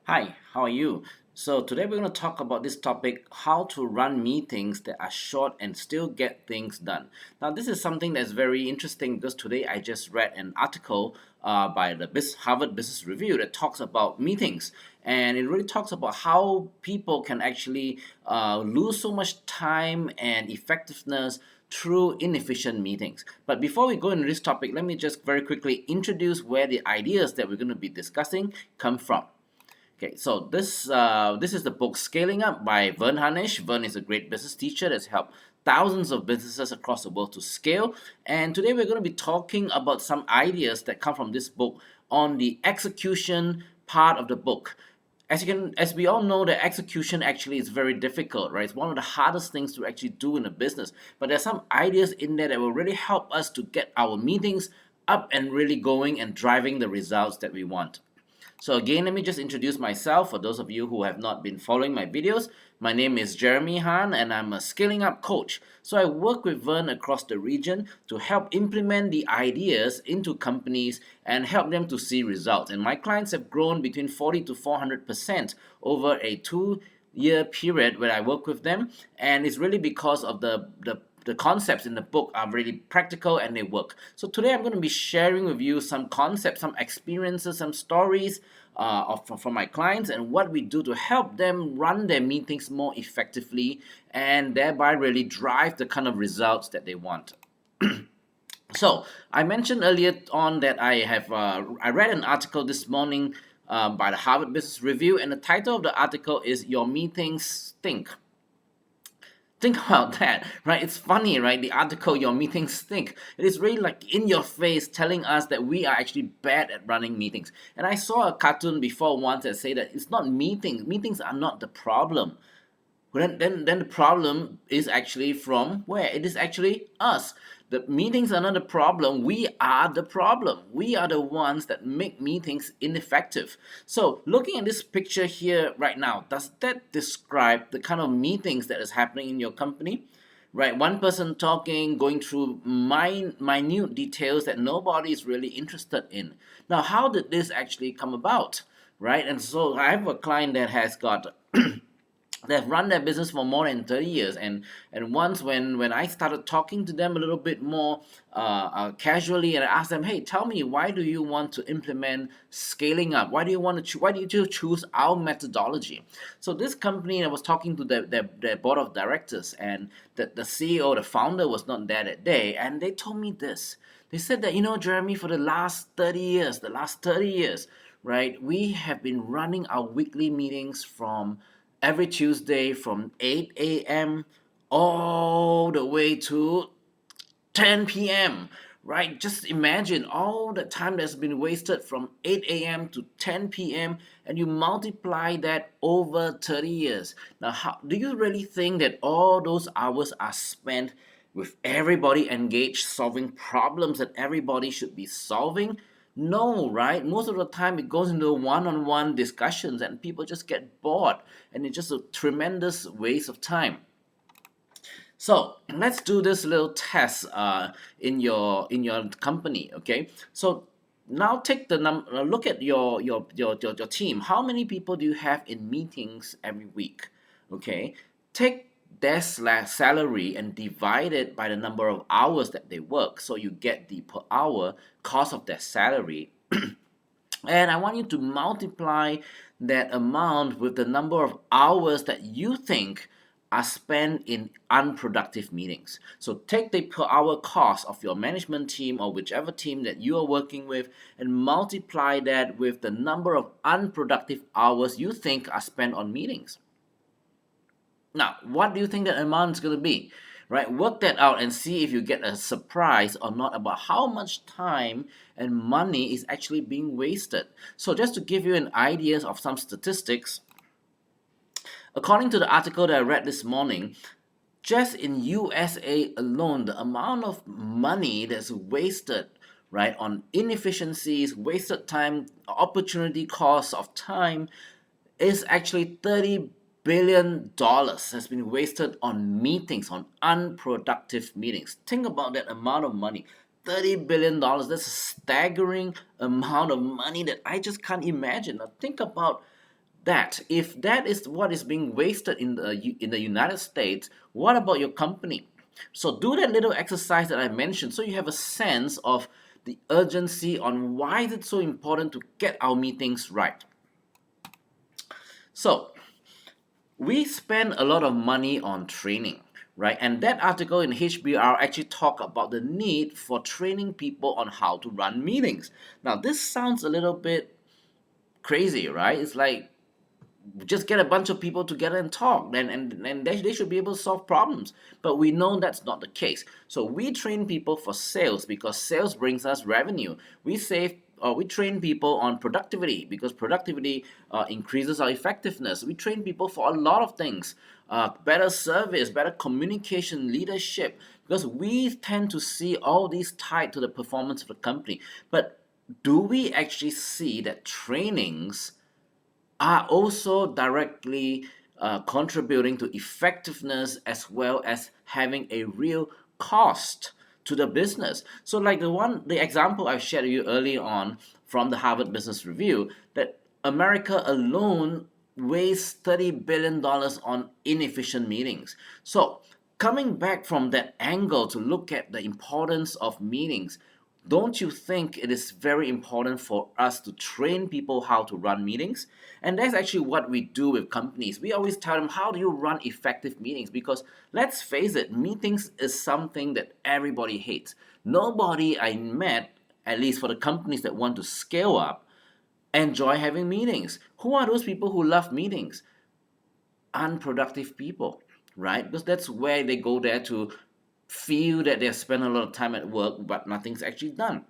Hi, how are you? So, today we're going to talk about this topic how to run meetings that are short and still get things done. Now, this is something that's very interesting because today I just read an article by the Harvard Business Review that talks about meetings. And it really talks about how people can actually lose so much time and effectiveness through inefficient meetings. But before we go into this topic, let me just very quickly introduce where the ideas that we're going to be discussing come from. Okay, so this is the book Scaling Up by Vern Harnish. Vern is a great business teacher that's helped thousands of businesses across the world to scale. And today we're going to be talking about some ideas that come from this book on the execution part of the book. As we all know, the execution actually is very difficult, right? It's one of the hardest things to actually do in a business. But there's some ideas in there that will really help us to get our meetings up and really going and driving the results that we want. So again, let me just introduce myself for those of you who have not been following my videos. My name is Jeremy Han and I'm a scaling up coach. So I work with Vern across the region to help implement the ideas into companies and help them to see results. And my clients have grown between 40 to 400% over a 2 year period where I work with them. And it's really because of the concepts in the book are really practical and they work. So today I'm going to be sharing with you some concepts, some experiences, some stories from my clients and what we do to help them run their meetings more effectively and thereby really drive the kind of results that they want. So I mentioned earlier on that I read an article this morning by the Harvard Business Review, and the title of the article is "Your Meetings Stink." Think about that, right? It's funny, right? The article, "Your Meetings Stink." It is really like in your face telling us that we are actually bad at running meetings. And I saw a cartoon before once that say that it's not meetings. Meetings are not the problem. Then the problem is actually from where? It is actually us. The meetings are not the problem. We are the problem. We are the ones that make meetings ineffective. So, looking at this picture here right now, does that describe the kind of meetings that is happening in your company? Right, one person talking, going through minute details that nobody is really interested in. Now, how did this actually come about? Right, and so I have a client that has got they've run their business for more than 30 years, and once when I started talking to them a little bit more casually, and I asked them, hey, tell me, why do you want to implement scaling up? Why do you want to why did you choose our methodology? So this company, I was talking to their board of directors, and the CEO, the founder, was not there that day, and they told me this. They said that, Jeremy, for the last 30 years, right, we have been running our weekly meetings from every Tuesday from 8 a.m. all the way to 10 p.m. Right? Just imagine all the time that's been wasted from 8 a.m. to 10 p.m. and you multiply that over 30 years. Now, how do you really think that all those hours are spent with everybody engaged solving problems that everybody should be solving? No, right? Most of the time it goes into one-on-one discussions and people just get bored and it's just a tremendous waste of time. So let's do this little test in your company. Okay. So now take the look at your team. How many people do you have in meetings every week? Okay. Take their salary and divide it by the number of hours that they work. So you get the per hour cost of their salary. And I want you to multiply that amount with the number of hours that you think are spent in unproductive meetings. So take the per hour cost of your management team or whichever team that you are working with and multiply that with the number of unproductive hours you think are spent on meetings. Now, what do you think that amount is going to be? Right? Work that out and see if you get a surprise or not about how much time and money is actually being wasted. So, just to give you an idea of some statistics, according to the article that I read this morning, just in USA alone, the amount of money that's wasted, right, on inefficiencies, wasted time, opportunity costs of time is actually $30 billion has been wasted on meetings, on unproductive meetings. Think about that amount of money. $30 billion. That's a staggering amount of money that I just can't imagine. Now think about that, if that is what is being wasted in the United States, what about your company? So do that little exercise that I mentioned so you have a sense of the urgency on why is it so important to get our meetings right. So we spend a lot of money on training, right? And that article in HBR actually talk about the need for training people on how to run meetings. Now this sounds a little bit crazy, right? It's like just get a bunch of people together and talk, and they should be able to solve problems. But we know that's not the case. So we train people for sales because sales brings us revenue. We train people on productivity because productivity increases our effectiveness. We train people for a lot of things, better service, better communication, leadership, because we tend to see all these tied to the performance of the company. But do we actually see that trainings are also directly contributing to effectiveness as well as having a real cost to the business? So like the example I shared with you earlier on from the Harvard Business Review, that America alone wastes $30 billion on inefficient meetings. So coming back from that angle to look at the importance of meetings, don't you think it is very important for us to train people how to run meetings? And that's actually what we do with companies. We always tell them, how do you run effective meetings? Because let's face it, meetings is something that everybody hates. Nobody I met, at least for the companies that want to scale up, enjoy having meetings. Who are those people who love meetings? Unproductive people, right? Because that's where they go there to feel that they've spent a lot of time at work, but nothing's actually done.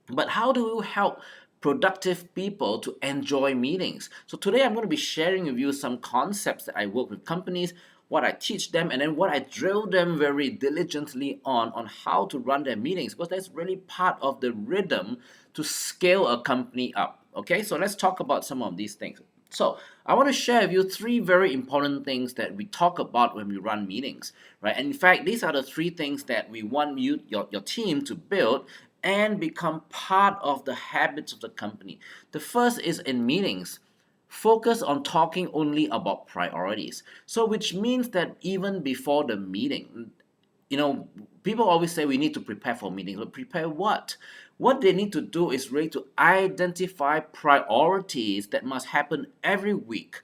But how do you help productive people to enjoy meetings? So today I'm going to be sharing with you some concepts that I work with companies, what I teach them, and then what I drill them very diligently on how to run their meetings, because that's really part of the rhythm to scale a company up. Okay, so let's talk about some of these things. So I want to share with you three very important things that we talk about when we run meetings, right? And in fact, these are the three things that we want your team to build and become part of the habits of the company. The first is in meetings. Focus on talking only about priorities. So, which means that even before the meeting, you know, people always say we need to prepare for meetings, but prepare what? What they need to do is really to identify priorities that must happen every week.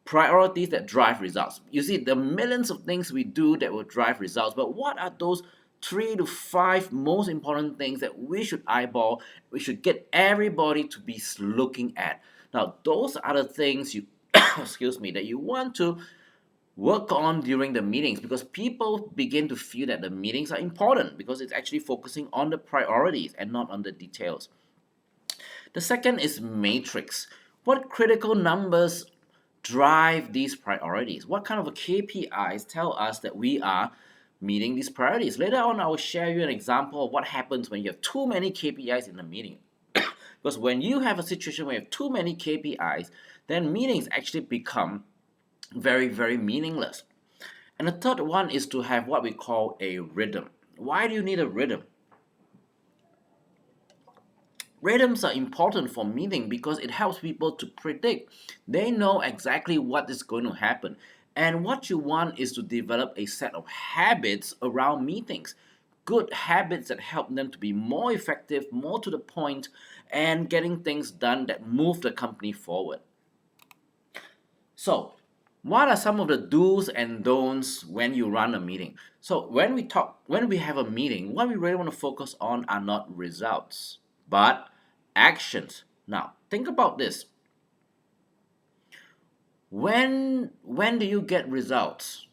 Priorities that drive results. You see, the millions of things we do that will drive results, but what are those 3 to 5 most important things that we should eyeball, we should get everybody to be looking at? Now, those are the things you, excuse me, that you want to work on during the meetings, because people begin to feel that the meetings are important because it's actually focusing on the priorities and not on the details. The second is matrix. What critical numbers drive these priorities? What kind of a KPIs tell us that we are meeting these priorities? Later on, I will share you an example of what happens when you have too many KPIs in a meeting. Because when you have a situation where you have too many KPIs, then meetings actually become very, very meaningless. And the third one is to have what we call a rhythm. Why do you need a rhythm? Rhythms are important for meeting because it helps people to predict. They know exactly what is going to happen. And what you want is to develop a set of habits around meetings. Good habits that help them to be more effective, more to the point, and getting things done that move the company forward. So, what are some of the do's and don'ts when you run a meeting? So, when we have a meeting, what we really want to focus on are not results, but actions. Now, think about this. When do you get results?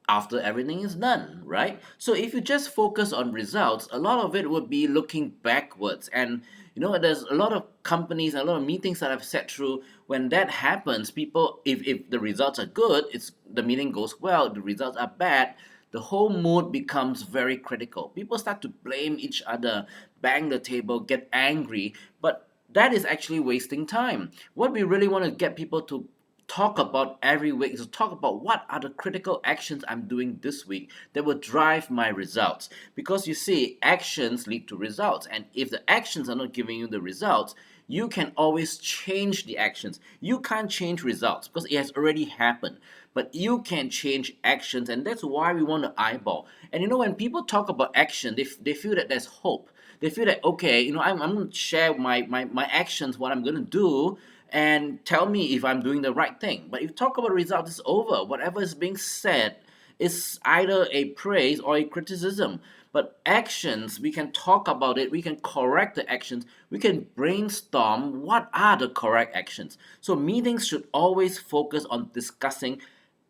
After everything is done, right? So if you just focus on results, a lot of it would be looking backwards. And there's a lot of companies, a lot of meetings that I've sat through. When that happens, people, if the results are good, it's the meeting goes well. If the results are bad, the whole mood becomes very critical. People start to blame each other, bang the table, get angry, but that is actually wasting time. What we really want to get people to talk about every week is to talk about what are the critical actions I'm doing this week that will drive my results. Because you see, actions lead to results, and if the actions are not giving you the results, You can always change the actions. You can't change results because it has already happened. But you can change actions, and that's why we want to eyeball. And when people talk about action, they feel that there's hope. They feel that, okay, I'm going to share my actions, what I'm going to do, and tell me if I'm doing the right thing. But if you talk about results, it's over. Whatever is being said is either a praise or a criticism. But actions, we can talk about it, we can correct the actions, we can brainstorm what are the correct actions. So meetings should always focus on discussing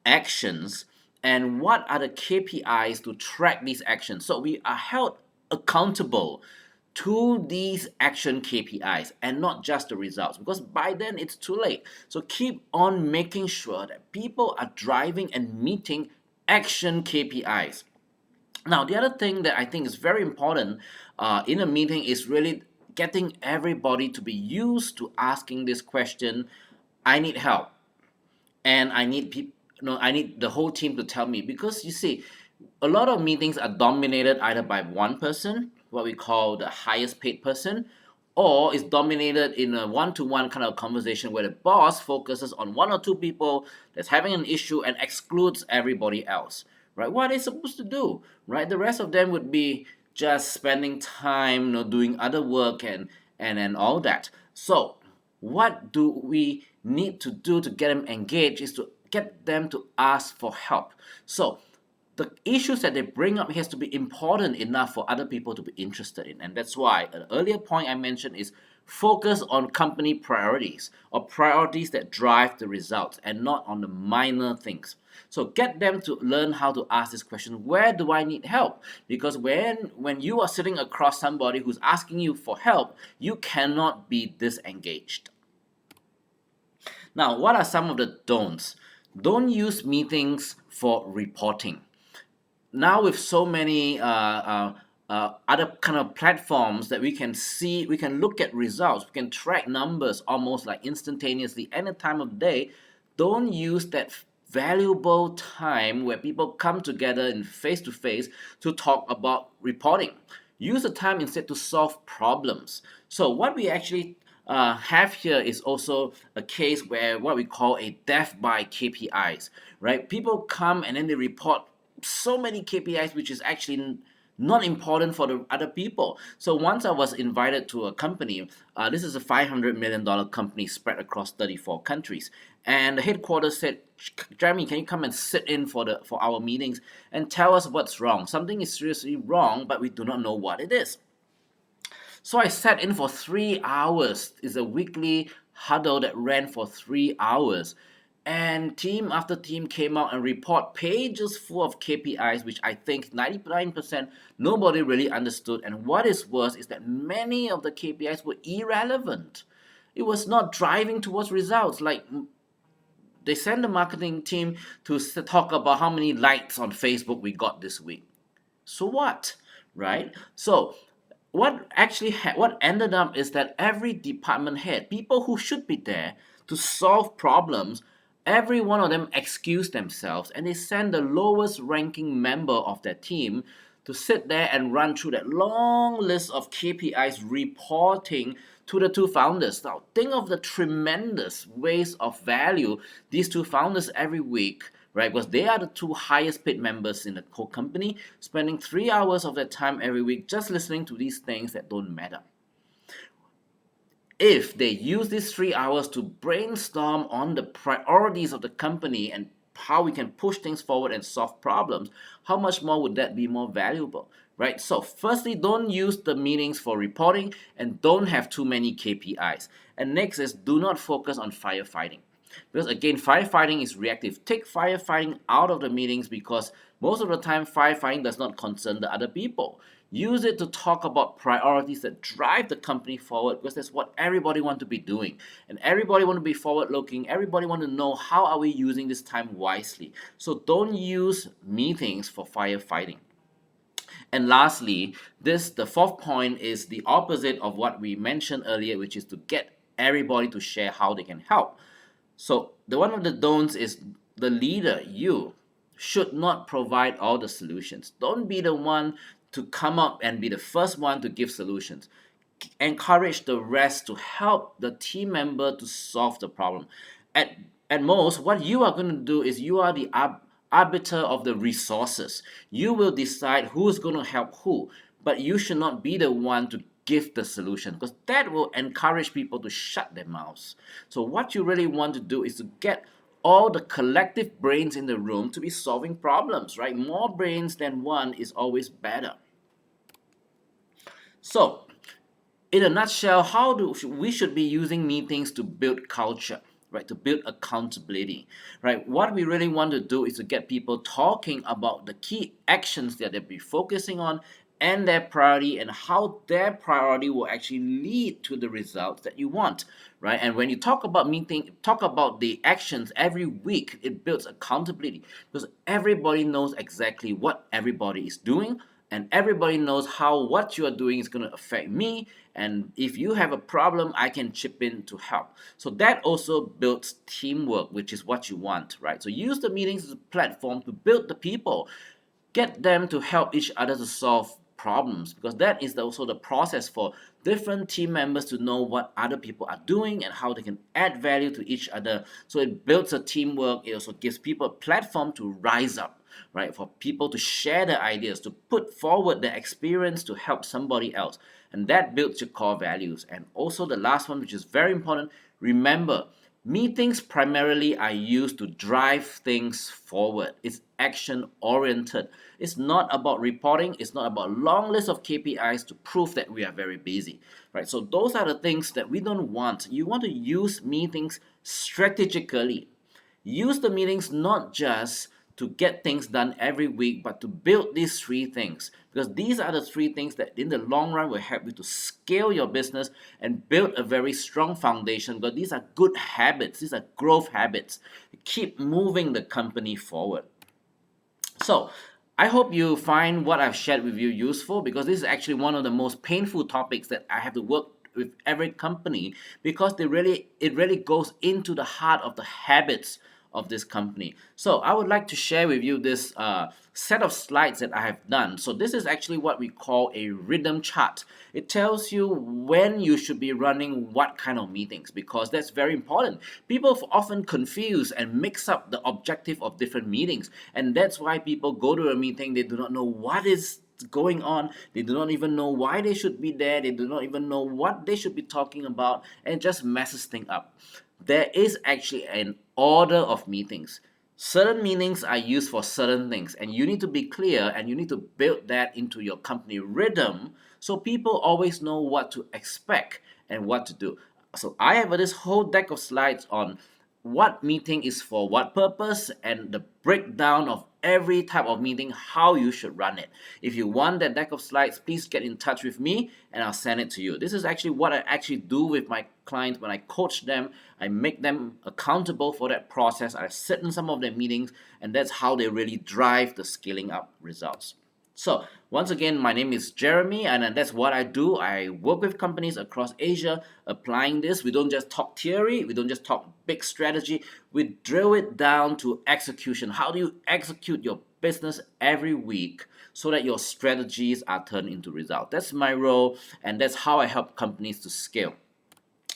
actions and what are the KPIs to track these actions. So we are held accountable to these action KPIs and not just the results, because by then it's too late. So keep on making sure that people are driving and meeting action KPIs. Now, the other thing that I think is very important in a meeting is really getting everybody to be used to asking this question: I need help, and I need people. No, I need the whole team to tell me, because you see, a lot of meetings are dominated either by one person, what we call the highest paid person, or is dominated in a one-to-one kind of conversation where the boss focuses on one or two people that's having an issue and excludes everybody else. Right? What are they supposed to do? Right? The rest of them would be just spending time, doing other work and all that. So what do we need to do to get them engaged is to get them to ask for help. So the issues that they bring up has to be important enough for other people to be interested in. And that's why an earlier point I mentioned is focus on company priorities, or priorities that drive the results and not on the minor things. So get them to learn how to ask this question: where do I need help? Because when you are sitting across somebody who's asking you for help, you cannot be disengaged. Now, what are some of the don'ts? Don't use meetings for reporting. Now, with so many other kind of platforms that we can see, we can look at results, we can track numbers almost like instantaneously any time of day. Don't use that valuable time where people come together in face to face to talk about reporting. Use the time instead to solve problems. So what we actually have here is also a case where what we call a death by KPIs, right? People come and then they report so many KPIs, which is actually not important for the other people. So once I was invited to a company, this is a $500 million company spread across 34 countries, and the headquarters said, Jeremy, can you come and sit in for our meetings and tell us what's wrong? Something is seriously wrong, but we do not know what it is. So I sat in for 3 hours. It's a weekly huddle that ran for 3 hours. And team after team came out and report pages full of KPIs, which I think 99% nobody really understood. And what is worse is that many of the KPIs were irrelevant. It was not driving towards results. Like, they sent the marketing team to talk about how many likes on Facebook we got this week. So what, right? So what ended up is that every department head, people who should be there to solve problems, every one of them excused themselves, and they sent the lowest ranking member of their team to sit there and run through that long list of KPIs reporting to the two founders. Now, think of the tremendous waste of value these two founders every week, right? Because they are the two highest paid members in the whole company, spending 3 hours of their time every week just listening to these things that don't matter. If they use these 3 hours to brainstorm on the priorities of the company and how we can push things forward and solve problems, how much more would that be more valuable, right? So firstly, don't use the meetings for reporting, and don't have too many KPIs. And next is, do not focus on firefighting. Because again, firefighting is reactive. Take firefighting out of the meetings, because most of the time firefighting does not concern the other people. Use it to talk about priorities that drive the company forward, because that's what everybody wants to be doing. And everybody want to be forward looking. Everybody want to know how are we using this time wisely. So don't use meetings for firefighting. And lastly, the fourth point is the opposite of what we mentioned earlier, which is to get everybody to share how they can help. So the one of the don'ts is the leader, you should not provide all the solutions. Don't be the one to come up and be the first one to give solutions. encourage the rest to help the team member to solve the problem. At at most, what you are going to do is you are the arbiter of the resources. You will decide who's going to help who, but you should not be the one to give the solution, because that will encourage people to shut their mouths. So what you really want to do is to get all the collective brains in the room to be solving problems, right? More brains than one is always better. So in a nutshell, how do we should be using meetings to build culture, right? To build accountability, right? What we really want to do is to get people talking about the key actions that they'll be focusing on and their priority, and how their priority will actually lead to the results that you want, right? And when you talk about the actions every week, it builds accountability, because everybody knows exactly what everybody is doing, and everybody knows how what you are doing is going to affect me, and if you have a problem, I can chip in to help. So that also builds teamwork, which is what you want, right? So use the meetings as a platform to build the people, get them to help each other to solve problems, because that is also the process for different team members to know what other people are doing and how they can add value to each other. So it builds a teamwork. It also gives people a platform to rise up, right? For people to share their ideas, to put forward their experience to help somebody else. And that builds your core values. And also the last one, which is very important, remember, meetings primarily are used to drive things forward. It's action oriented. It's not about reporting. It's not about long list of KPIs to prove that we are very busy, right? So those are the things that we don't want. You want to use meetings strategically. Use the meetings not just to get things done every week, but to build these three things. Because these are the three things that in the long run will help you to scale your business and build a very strong foundation. Because these are good habits, these are growth habits. Keep moving the company forward. So, I hope you find what I've shared with you useful, because this is actually one of the most painful topics that I have to work with every company, because it really goes into the heart of the habits of this company. So I would like to share with you this set of slides that I have done. So this is actually what we call a rhythm chart. It tells you when you should be running what kind of meetings, because that's very important. People often confuse and mix up the objective of different meetings, and that's why people go to a meeting, they do not know what is going on, they do not even know why they should be there, they do not even know what they should be talking about, and it just messes things up. There is actually an order of meetings. Certain meetings are used for certain things, and you need to be clear, and you need to build that into your company rhythm, so people always know what to expect and what to do. So I have this whole deck of slides on what meeting is for what purpose, and the breakdown of every type of meeting, how you should run it. If you want that deck of slides, please get in touch with me and I'll send it to you. This is actually what I actually do with my clients when I coach them. I make them accountable for that process. I sit in some of their meetings, and that's how they really drive the scaling up results. So, once again, my name is Jeremy, and that's what I do. I work with companies across Asia applying this. We don't just talk theory, we don't just talk big strategy, we drill it down to execution. How do you execute your business every week so that your strategies are turned into results? That's my role, and that's how I help companies to scale.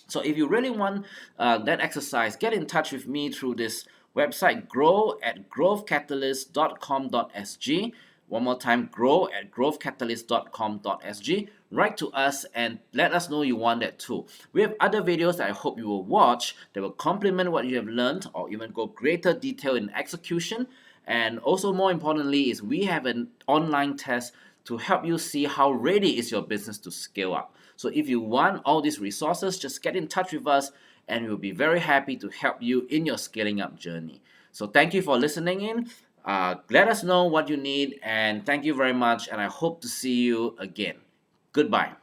So if you really want that exercise, get in touch with me through this website, grow at growthcatalyst.com.sg. One more time, grow at growthcatalyst.com.sg. Write to us and let us know you want that too. We have other videos that I hope you will watch that will complement what you have learned, or even go greater detail in execution. And also, more importantly, is we have an online test to help you see how ready is your business to scale up. So if you want all these resources, just get in touch with us, and we'll be very happy to help you in your scaling up journey. So thank you for listening in. Let us know what you need, and thank you very much, and I hope to see you again. Goodbye.